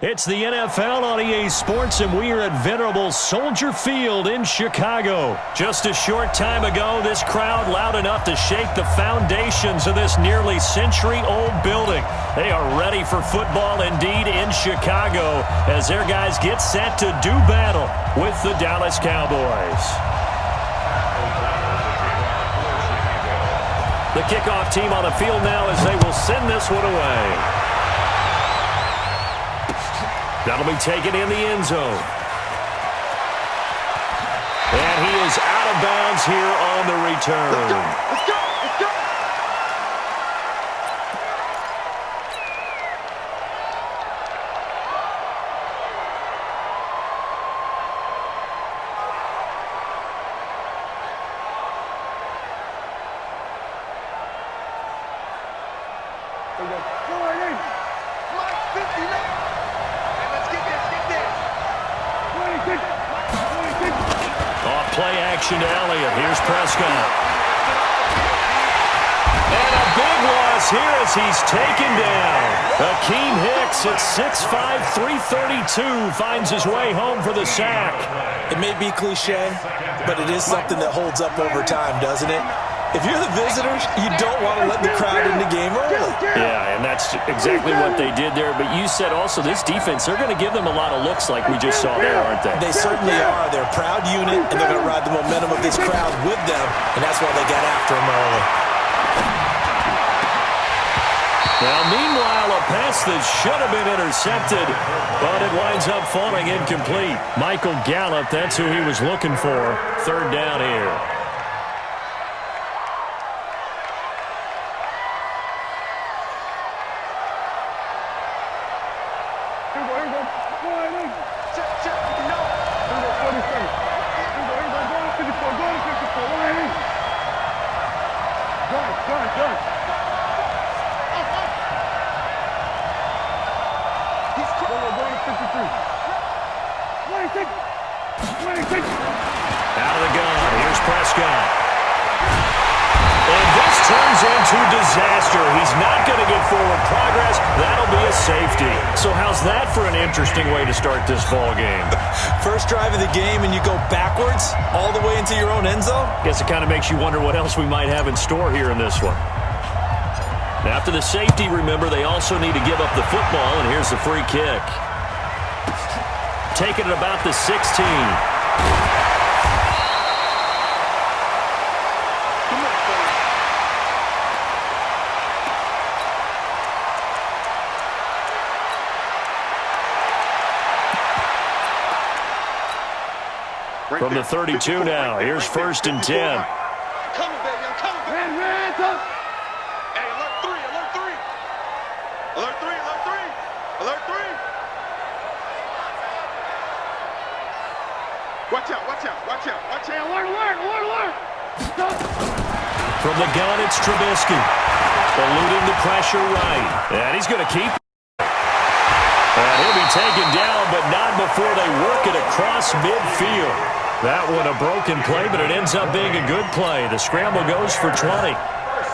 It's the NFL on EA Sports, and we are at venerable Soldier Field in Chicago. Just a short time ago, this crowd loud enough to shake the foundations of this nearly century-old building. They are ready for football indeed in Chicago as their guys get set to do battle with the Dallas Cowboys. The kickoff team on the field now as they will send this one away. That'll be taken in the end zone. And he is out of bounds here on the return. Let's go! Let's go! Let's go! Play action to Elliott. Here's Prescott. And a big loss here as he's taken down. Akeem Hicks at 6'5", 332 finds his way home for the sack. It may be cliche, but it is something that holds up over time, doesn't it? If you're the visitors, you don't want to let the crowd in the game early. Yeah, and that's exactly what they did there. But you said also this defense, they're going to give them a lot of looks like we just saw there, aren't they? They certainly are. They're a proud unit, and they're going to ride the momentum of this crowd with them, and that's why they got after him early. Now, meanwhile, a pass that should have been intercepted, but it winds up falling incomplete. Michael Gallup, that's who he was looking for. Third down here. Out of the gun, here's Prescott. And this turns into disaster. He's not going to get forward progress. That'll be a safety. So how's that for an interesting way to start this ball game? First drive of the game and you go backwards all the way into your own end zone? Guess it kind of makes you wonder what else we might have in store here in this one. After the safety, remember, they also need to give up the football, and here's the free kick. Taking it about the 16. From the 32 now, here's 1st and 10. I'm coming, baby, I'm coming. Red, hey, alert 3, alert 3. Alert 3, alert 3. Alert 3. Watch out, watch out, watch out, watch out. Alert, alert, alert, alert. From the gun, it's Trubisky. Eluding the pressure right. And he's going to keep. And he'll be taken down, but not before they work it across midfield. That one a broken play, but it ends up being a good play. The scramble goes for 20. Let's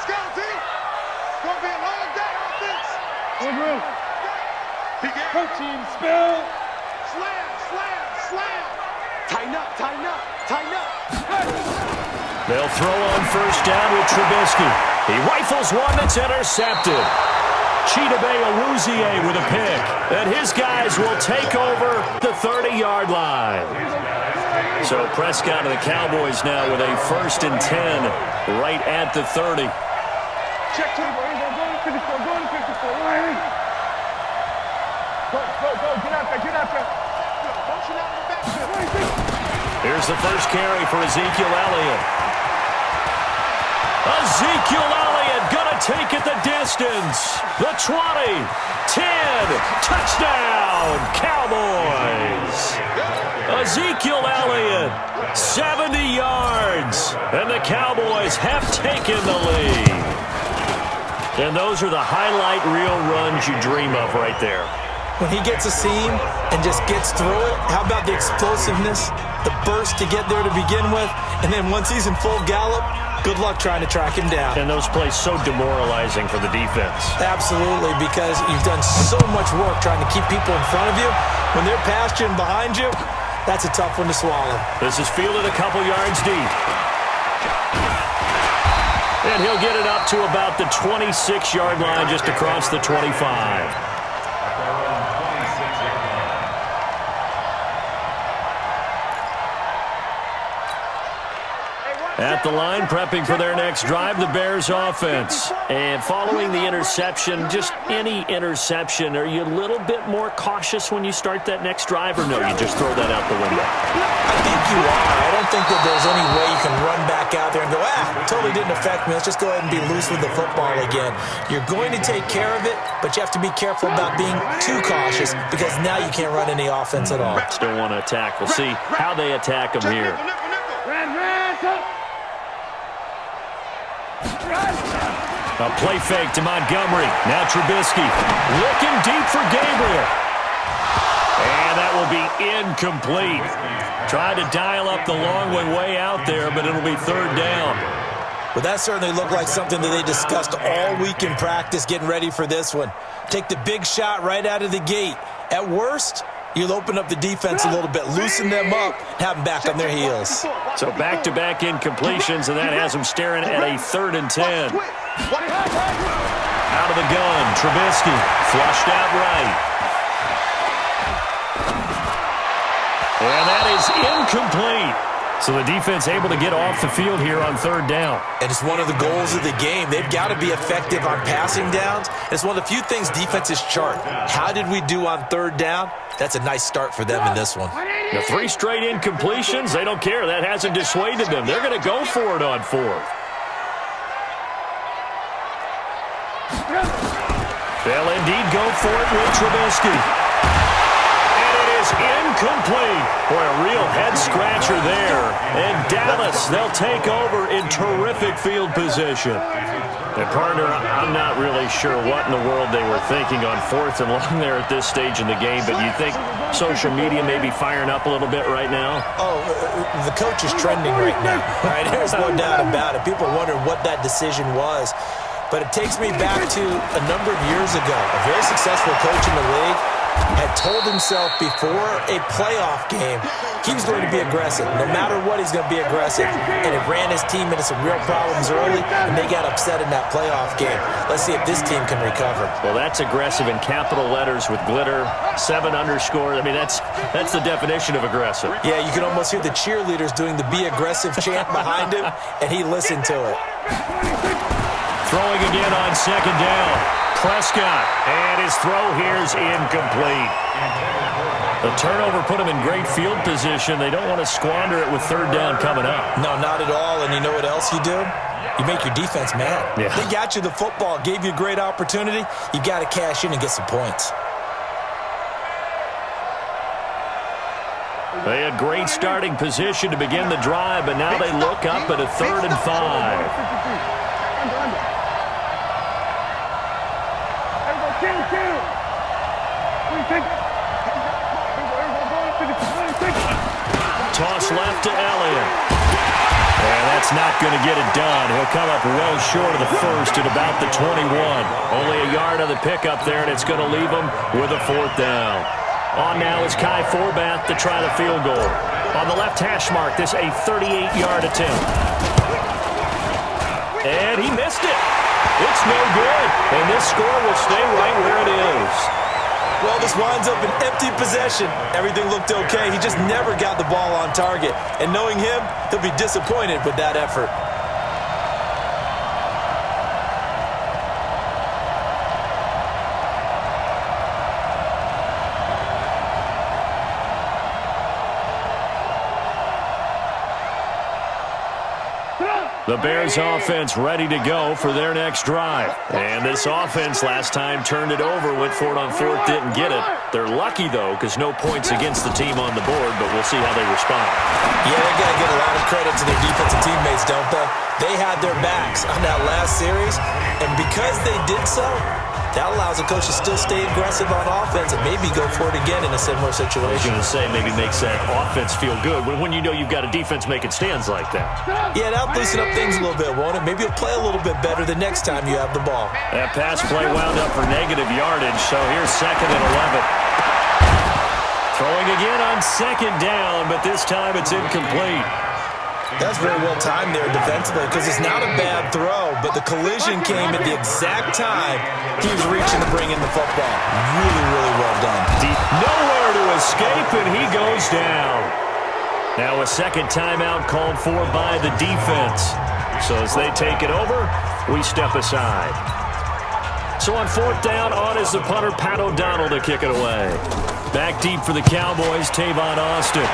go, team. It's going to be a long day offense. Team spell. Slam, slam, slam. Tighten up, tighten up, tighten up. They'll throw on 1st down with Trubisky. He rifles one that's intercepted. Chidobe Awuzie with a pick. And his guys will take over the 30-yard line. So Prescott of the Cowboys now with a 1st and 10 right at the 30. Check to the go, go, 54, go to 54. Go, get out there, get out there. Motion out of the backfield. Here's the first carry for Ezekiel Elliott. Ezekiel Elliott gonna take it the distance. The 20, 10, touchdown, Cowboys. Ezekiel Elliott, 70 yards, and the Cowboys have taken the lead. And those are the highlight reel runs you dream of right there. When he gets a seam and just gets through it, how about the explosiveness, the burst to get there to begin with, and then once he's in full gallop, Good luck trying to track him down. And those plays so demoralizing for the defense. Absolutely, because you've done so much work trying to keep people in front of you. When they're past you and behind you, that's a tough one to swallow. This is fielded a couple yards deep. And he'll get it up to about the 26-yard line, just across the 25. At the line, prepping for their next drive, the Bears offense. And following the interception, just any interception, are you a little bit more cautious when you start that next drive, or no, you just throw that out the window? I think you are. I don't think that there's any way you can run back out there and go, totally didn't affect me. Let's just go ahead and be loose with the football again. You're going to take care of it, but you have to be careful about being too cautious because now you can't run any offense at all. Still want to attack. We'll see how they attack them here. A play fake to Montgomery. Now Trubisky looking deep for Gabriel. And that will be incomplete. Tried to dial up the long way out there, but it'll be third down. But that certainly looked like something that they discussed all week in practice getting ready for this one. Take the big shot right out of the gate. At worst, you'll open up the defense a little bit, loosen them up, have them back on their heels. So back-to-back incompletions, and that has them staring at a 3rd and 10. Out of the gun, Trubisky, flushed out right. And that is incomplete. So the defense able to get off the field here on 3rd down. And it's one of the goals of the game. They've got to be effective on passing downs. It's one of the few things defenses chart. How did we do on 3rd down? That's a nice start for them in this one. The 3 straight incompletions, they don't care. That hasn't dissuaded them. They're going to go for it on 4th. They'll indeed go for it with Trubisky. And it is incomplete. Boy, a real head-scratcher there. And Dallas, they'll take over in terrific field position. And, partner, I'm not really sure what in the world they were thinking on 4th and long there at this stage in the game, but you think social media may be firing up a little bit right now? Oh, the coach is trending right now. Right? There's no doubt about it. People wonder what that decision was. But it takes me back to a number of years ago. A very successful coach in the league had told himself before a playoff game he was going to be aggressive. No matter what, he's going to be aggressive. And it ran his team into some real problems early, and they got upset in that playoff game. Let's see if this team can recover. Well, that's aggressive in capital letters with glitter, 7 underscore. I mean, that's the definition of aggressive. Yeah, you can almost hear the cheerleaders doing the be aggressive chant behind him, and he listened to it. Throwing again on 2nd down. Prescott, and his throw here is incomplete. The turnover put him in great field position. They don't want to squander it with 3rd down coming up. No, not at all. And you know what else you do? You make your defense mad. Yeah. They got you the football, gave you a great opportunity. You got to cash in and get some points. They had great starting position to begin the drive, but now they look up at a 3rd and 5. Toss left to Elliott. And that's not going to get it done. He'll come up well short of the 1st at about the 21. Only a yard of the pickup there, and it's going to leave him with a 4th down. On now is Kai Forbath to try the field goal. On the left hash mark, this a 38-yard attempt. And he missed it. It's no good. And this score will stay right where it is. Well, this winds up an empty possession. Everything looked okay. He just never got the ball on target. And knowing him, he'll be disappointed with that effort. The Bears offense ready to go for their next drive. And this offense last time turned it over, went for it on 4th, didn't get it. They're lucky, though, because no points against the team on the board, but we'll see how they respond. Yeah, they're going to get a lot of credit to their defensive teammates, don't they? They had their backs on that last series, and because they did so, that allows the coach to still stay aggressive on offense and maybe go for it again in a similar I was situation. going to say maybe makes that offense feel good when you know you've got a defense making stands like that. Yeah, that'll loosen up things a little bit, won't it? Maybe you'll play a little bit better the next time you have the ball. That pass play wound up for negative yardage, so here's 2nd and 11. Throwing again on 2nd down, but this time it's incomplete. That's very well timed there defensively because it's not a bad throw, but the collision came at the exact time he was reaching to bring in the football. Really, really well done. Nowhere to escape, and he goes down. Now a second timeout called for by the defense. So as they take it over, we step aside. So on 4th down, on is the punter, Pat O'Donnell, to kick it away. Back deep for the Cowboys, Tavon Austin.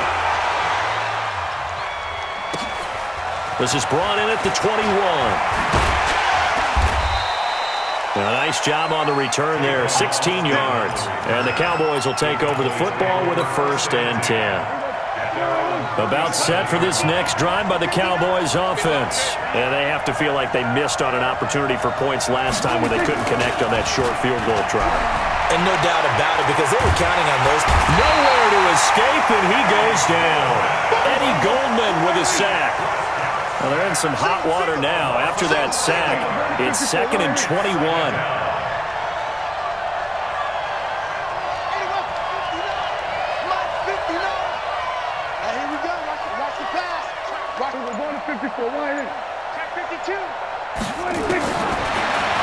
This is brought in at the 21. A nice job on the return there, 16 yards. And the Cowboys will take over the football with a 1st and 10. About set for this next drive by the Cowboys offense. And they have to feel like they missed on an opportunity for points last time when they couldn't connect on that short field goal try. And no doubt about it because they were counting on those. Nowhere to escape, and he goes down. Eddie Goldman with a sack. Well, they're in some hot water now. After that sack, it's 2nd and 21.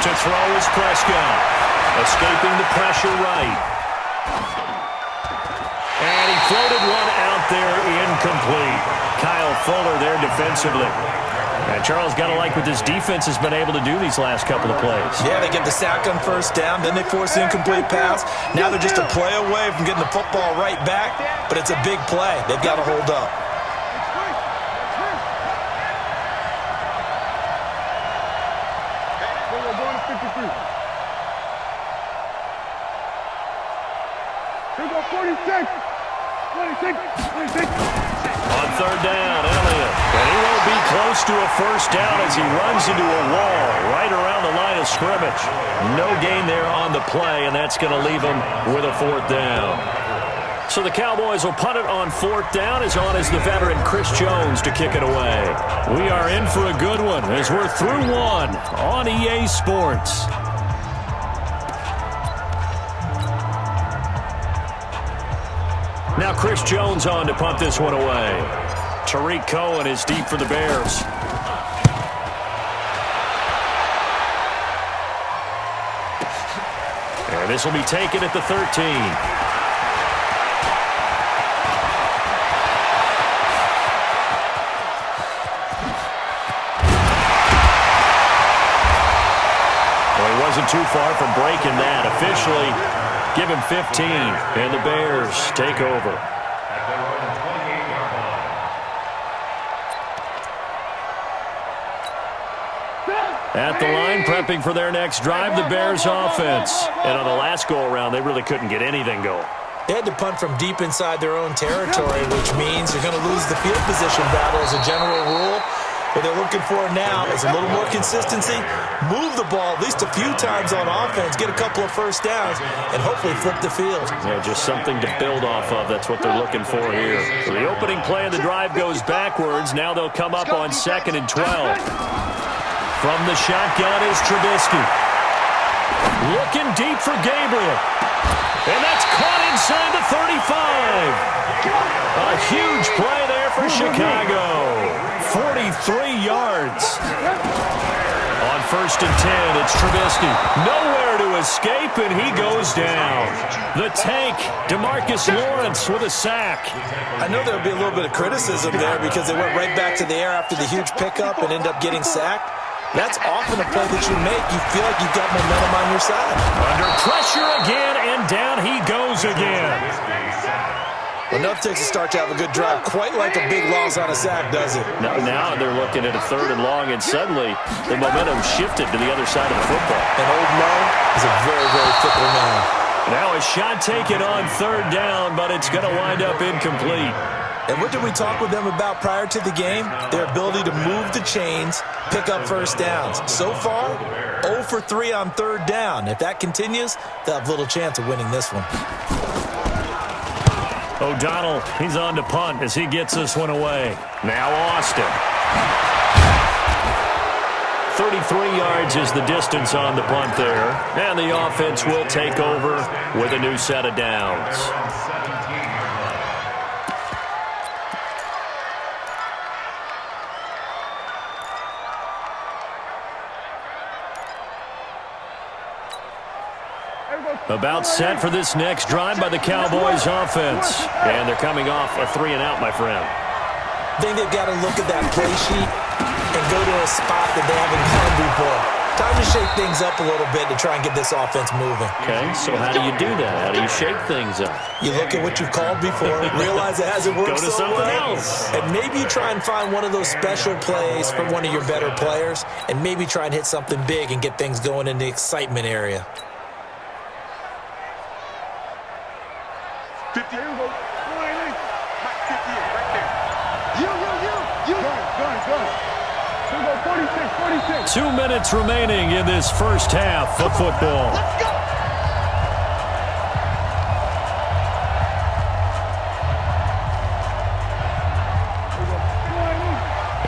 To throw is Prescott. Escaping the pressure right. And he floated one out there, incomplete. Kyle Fuller there defensively. And Charles, got to like what this defense has been able to do these last couple of plays. Yeah, they get the sack on 1st down, then they force the incomplete pass. Now they're just a play away from getting the football right back, but it's a big play. They've got to hold up. On 3rd down, Elliott. And he won't be close to a 1st down as he runs into a wall right around the line of scrimmage. No gain there on the play, and that's going to leave him with a 4th down. So the Cowboys will punt it on 4th down. As on is the veteran Chris Jones to kick it away. We are in for a good one as we're through one on EA Sports. Now Chris Jones on to punt this one away. Tariq Cohen is deep for the Bears. And this will be taken at the 13. Well, he wasn't too far from breaking that. Officially, give him 15, and the Bears take over. At the line, prepping for their next drive, the Bears offense. And on the last go-around, they really couldn't get anything going. They had to punt from deep inside their own territory, which means you're going to lose the field position battle as a general rule. What they're looking for now is a little more consistency, move the ball at least a few times on offense, get a couple of 1st downs, and hopefully flip the field. Yeah, just something to build off of. That's what they're looking for here. So the opening play of the drive goes backwards. Now they'll come up on 2nd and 12. From the shotgun is Trubisky. Looking deep for Gabriel. And that's caught inside the 35. A huge play there for Chicago. 43 yards. On 1st and 10, it's Trubisky. Nowhere to escape, and he goes down. The tank, DeMarcus Lawrence with a sack. I know there'll be a little bit of criticism there because they went right back to the air after the huge pickup and end up getting sacked. That's often a play that you make. You feel like you've got momentum on your side. Under pressure again, and down he goes again. Enough takes a start to have a good drive. Quite like a big loss on a sack, does it? Now they're looking at a 3rd and long, and suddenly the momentum shifted to the other side of the football. And Old Mo is a very, very fickle man. Now a shot taken on 3rd down, but it's going to wind up incomplete. And what did we talk with them about prior to the game? Their ability to move the chains, pick up first downs. So far, 0 for 3 on third down. If that continues, they'll have little chance of winning this one. O'Donnell, he's on to punt as he gets this one away. Now Austin. 33 yards is the distance on the punt there. And the offense will take over with a new set of downs. About set for this next drive by the Cowboys offense. And they're coming off a 3-and-out, my friend. I think they've got to look at that play sheet and go to a spot that they haven't gone before. Time to shake things up a little bit to try and get this offense moving. Okay, so how do you do that? How do you shake things up? You look at what you've called before, realize it hasn't worked Go to so something well, else. and maybe you try and find one of those special plays from one of your better players, and maybe try and hit something big and get things going in the excitement area. 50. Here we go. Mike, 58, right there. You. Here we go, 46. 2 minutes remaining in this first half of football. Let's go.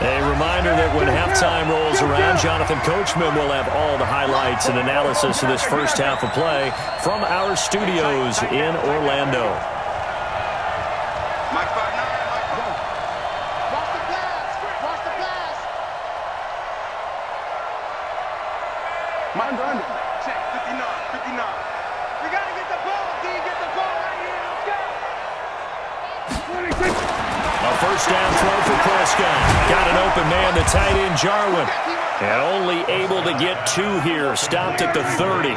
A reminder that when halftime rolls around, Jonathan Coachman will have all the highlights and analysis of this first half of play from our studios in Orlando. Mike 5-9, Mike 5. Watch the pass. Watch the pass. Mike under. Check, 59. We got to get the ball, D. Get the ball right here. Let's go. A first down throw for Prescott. Got an open man, the tight end Jarwin. And only able to get 2 here. Stopped at the 30.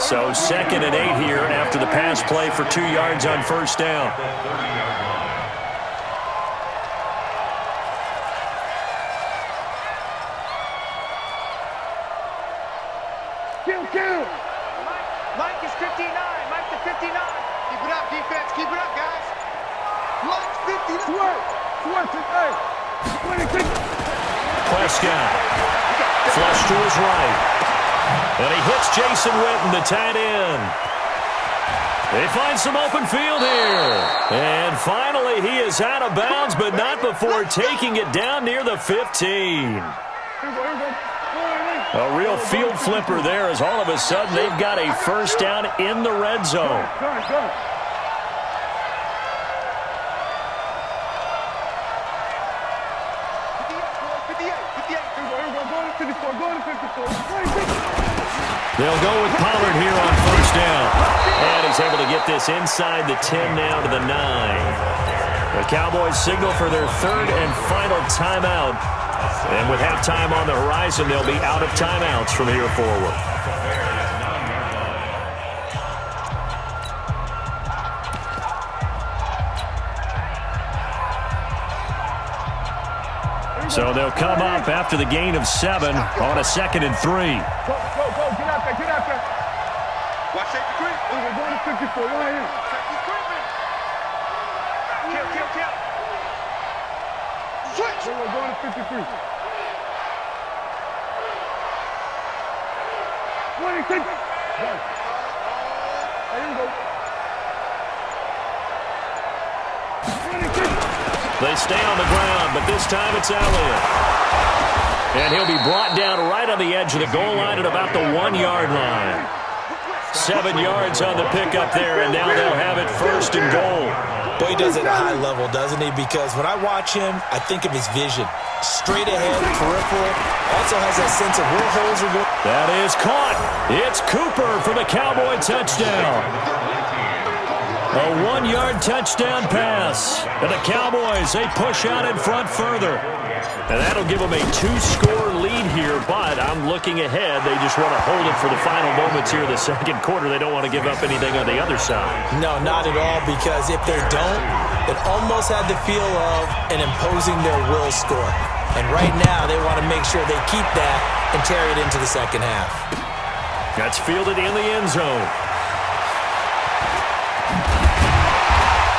So 2nd and 8 here after the pass play for 2 yards on first down. Kill. Mike is 59. Mike to 59. Keep it up, defense. Keep it up, guys. Mike's 50. Prescott. Flush to his right. And he hits Jason Witten, the tight end. They find some open field here. And finally, he is out of bounds, but not before taking it down near the 15. A real field flipper there as all of a sudden they've got a first down in the red zone. They'll go with Pollard here on first down. And he's able to get this inside the 10 now to the 9. The Cowboys signal for their 3rd and final timeout. And with halftime on the horizon, they'll be out of timeouts from here forward. So they'll come up after the gain of 7 on a 2nd and 3. Go. Get out there. Watch safety creep. We're going to 54. Right here. Safety creeping. Kill. Switch. We're going to 53. 26. There you go. 26. They stay on the ground, but this time it's Elliott. And he'll be brought down right on the edge of the goal line at about the 1-yard line. 7 yards on the pickup there, and now they'll have it 1st and goal. Boy, he does it at a high level, doesn't he? Because when I watch him, I think of his vision. Straight ahead, peripheral. Also has that sense of where holes are going. That is caught. It's Cooper for the Cowboy touchdown. A 1-yard touchdown pass. And the Cowboys, they push out in front further. And that'll give them a 2-score lead here, but I'm looking ahead. They just want to hold it for the final moments here of the 2nd quarter. They don't want to give up anything on the other side. No, not at all, because if they don't, it almost had the feel of an imposing their will score. And right now, they want to make sure they keep that and carry it into the 2nd half. That's fielded in the end zone.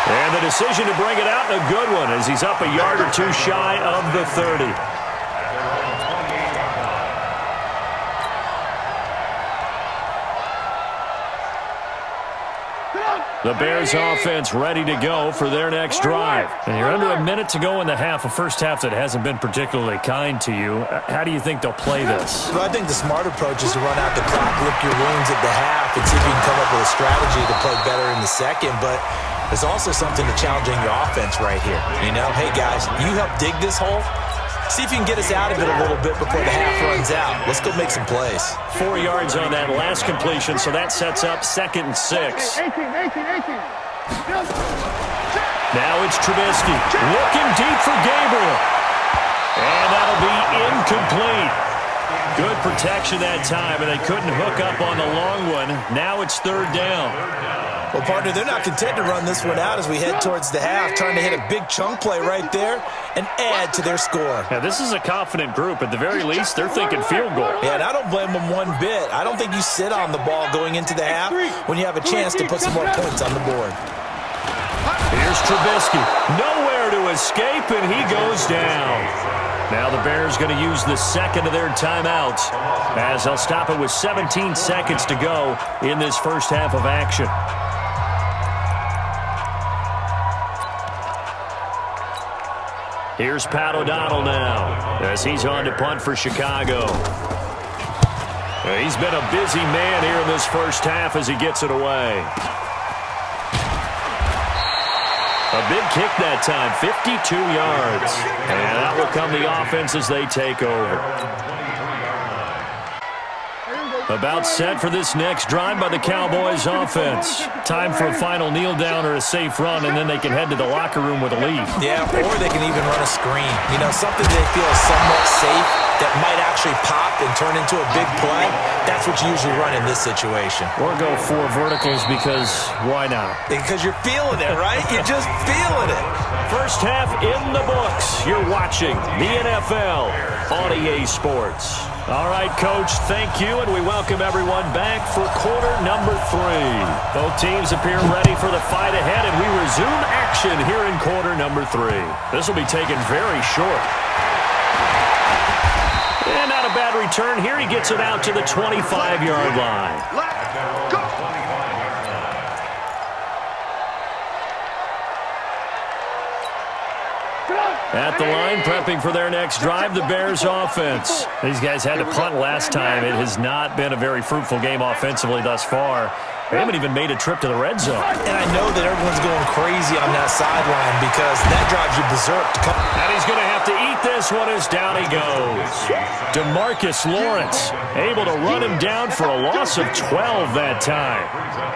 And And the decision to bring it out, a good one, as he's up a yard or two shy of the 30. The Bears offense ready to go for their next drive. And you're under a minute to go in the half, a first half that hasn't been particularly kind to you. How do you think they'll play this? Well, I think the smart approach is to run out the clock, lick your wounds at the half, and see if you can come up with a strategy to play better in the second. But there's also something to challenging your offense right here. You know, hey, guys, you help dig this hole. See if you can get us out of it a little bit before the half runs out. Let's go make some plays. 4 yards on that last completion, so that sets up 2nd and 6. Now it's Trubisky looking deep for Gabriel. And that'll be incomplete. Good protection that time, and they couldn't hook up on the long one. Now it's 3rd down. Well, partner, they're not content to run this one out as we head towards the half, trying to hit a big chunk play right there and add to their score. Now, this is a confident group. At the very least, they're thinking field goal. Yeah, and I don't blame them one bit. I don't think you sit on the ball going into the half when you have a chance to put some more points on the board. Here's Trubisky. Nowhere to escape, and he goes down. Now the Bears going to use the second of their timeouts as they'll stop it with 17 seconds to go in this first half of action. Here's Pat O'Donnell now as he's on to punt for Chicago. He's been a busy man here in this first half as he gets it away. A big kick that time, 52 yards. And that will come the offense as they take over. About set for this next drive by the Cowboys offense. Time for a final kneel down or a safe run, and then they can head to the locker room with a lead. Yeah, or they can even run a screen. You know, something they feel is somewhat safe that might actually pop and turn into a big play. That's what you usually run in this situation. Or go 4 verticals because why not? Because you're feeling it, right? You're just feeling it. First half in the books. You're watching the NFL on EA Sports. All right, Coach, thank you, and we welcome everyone back for quarter number 3. Both teams appear ready for the fight ahead, and we resume action here in quarter number 3. This will be taken very short. And not a bad return here. He gets it out to the 25-yard line. Let's go. At the line, prepping for their next drive, the Bears offense. These guys had to punt last time. It has not been a very fruitful game offensively thus far. They haven't even made a trip to the red zone. And I know that everyone's going crazy on that sideline because that drives you berserk. And he's going to have to eat this one as down he goes. DeMarcus Lawrence able to run him down for a loss of 12 that time.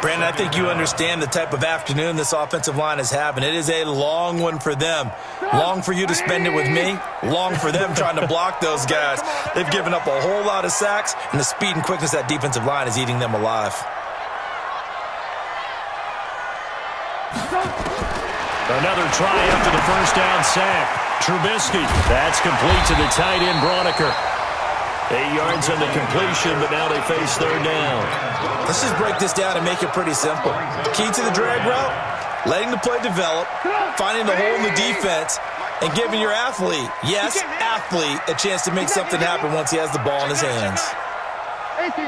Brandon, I think you understand the type of afternoon this offensive line is having. It is a long one for them. Long for you to spend it with me. Long for them trying to block those guys. They've given up a whole lot of sacks, and the speed and quickness of that defensive line is eating them alive. Another try after the first down sack. Trubisky. That's complete to the tight end, Broniker. 8 yards on the completion, but now they face 3rd down. Let's just break this down and make it pretty simple. Key to the drag route, letting the play develop, finding the hole in the defense, and giving your athlete, yes, athlete, a chance to make something happen once he has the ball in his hands. 18.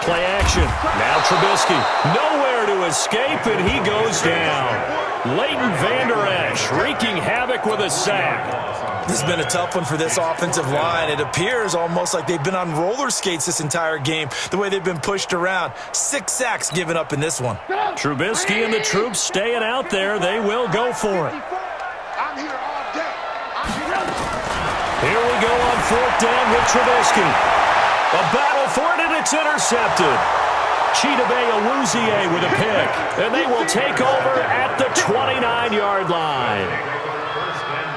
Play action. Now Trubisky. Nowhere to escape, and he goes down. Leighton Vander Esch wreaking havoc with a sack. This has been a tough one for this offensive line. It appears almost like they've been on roller skates this entire game, the way they've been pushed around. 6 sacks given up in this one. Trubisky and the troops staying out there. They will go for it. I'm here all day. Here we go on 4th down with Trubisky. A battle for it, and it's intercepted. Chidobe Awuzie with a pick, and they will take over at the 29-yard line.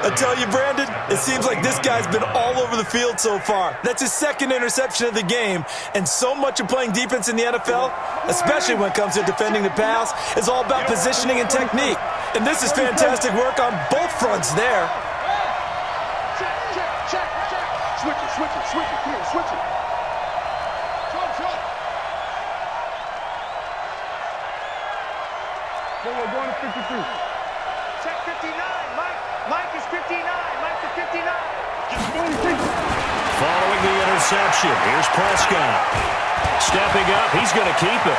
I tell you, Brandon, it seems like this guy's been all over the field so far. That's his 2nd interception of the game, and so much of playing defense in the NFL, especially when it comes to defending the pass, is all about positioning and technique. And this is fantastic work on both fronts there. Check. Switch it. Check 59. Mike is 59. Mike to 59. Following the interception, here's Prescott. Stepping up, he's going to keep it.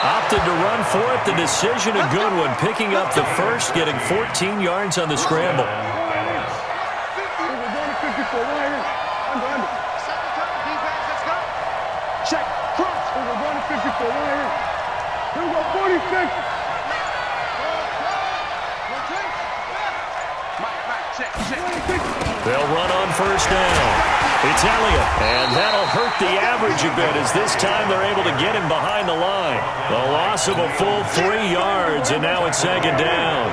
Opted to run for it. The decision a good one. Picking up the first, getting 14 yards on the scramble. Check. Cross. 46. They'll run on first down. It's Elliott, and that'll hurt the average a bit as this time they're able to get him behind the line. The loss of a full 3 yards, and now it's second down.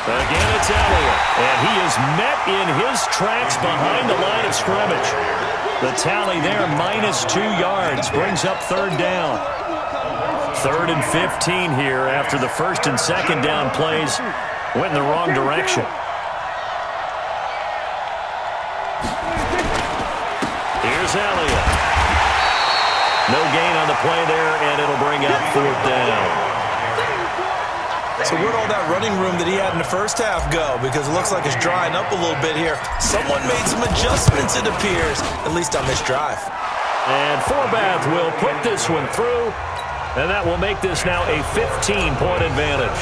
Again, it's Elliott, and he is met in his tracks behind the line of scrimmage. The tally there, -2 yards, brings up third down. 3rd and 15 here after the first and second down plays went in the wrong direction. Here's Elliott. No gain on the play there, and it'll bring up 4th down. So where'd all that running room that he had in the first half go? Because it looks like it's drying up a little bit here. Someone made some adjustments, it appears, at least on this drive. And Forbath will put this one through, and that will make this now a 15-point advantage.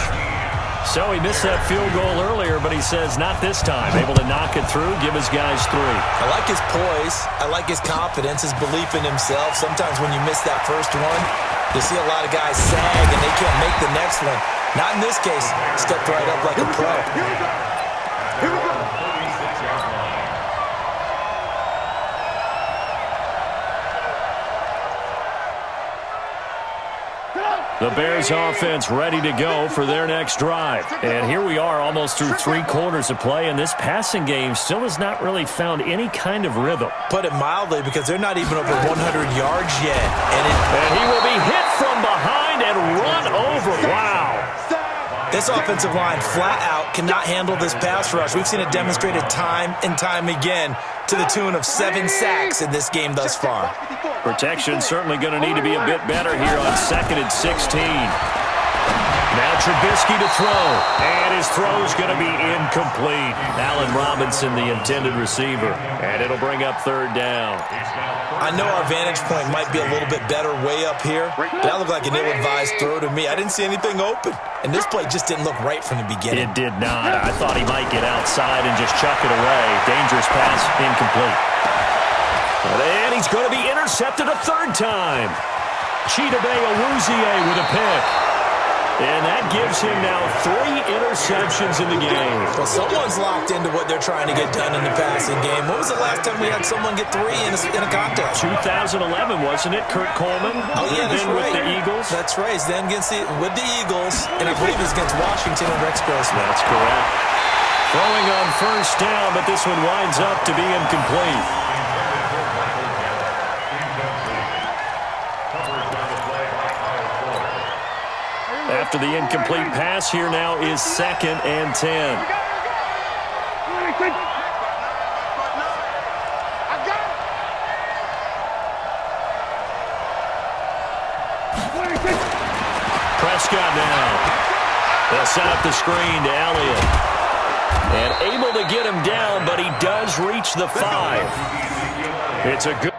So he missed that field goal earlier, but he says not this time. Able to knock it through, give his guys 3. I like his poise. I like his confidence, his belief in himself. Sometimes when you miss that first one, you see a lot of guys sag and they can't make the next one. Not in this case. Stepped right up like a pro. Here we go. Here we go. The Bears offense ready to go for their next drive. And here we are almost through 3 quarters of play, and this passing game still has not really found any kind of rhythm. Put it mildly, because they're not even over 100 yards yet. And he will be hit from behind and run over. Wow. This offensive line flat out cannot handle this pass rush. We've seen it demonstrated time and time again to the tune of 7 sacks in this game thus far. Protection certainly going to need to be a bit better here on 2nd and 16. Now Trubisky to throw, and his throw's going to be incomplete. Allen Robinson, the intended receiver, and it'll bring up 3rd down. I know our vantage point might be a little bit better way up here, but that looked like an ill-advised throw to me. I didn't see anything open, and this play just didn't look right from the beginning. It did not. I thought he might get outside and just chuck it away. Dangerous pass, incomplete. And he's going to be intercepted a 3rd time. Chidobe Awuzie with a pick. And that gives him now 3 interceptions in the game. Well, someone's locked into what they're trying to get done in the passing game. When was the last time we had someone get 3 in a contest? 2011, wasn't it? Kurt Coleman. Oh, yeah, that's then right. With the Eagles. That's right. Then with the Eagles, and I believe it's against Washington and Rex Grossman. That's correct. Throwing on first down, but this one winds up to be incomplete. After the incomplete pass, here now is 2nd and 10. Prescott now. They'll set up the screen to Elliott. And able to get him down, but he does reach the 5. It's a good...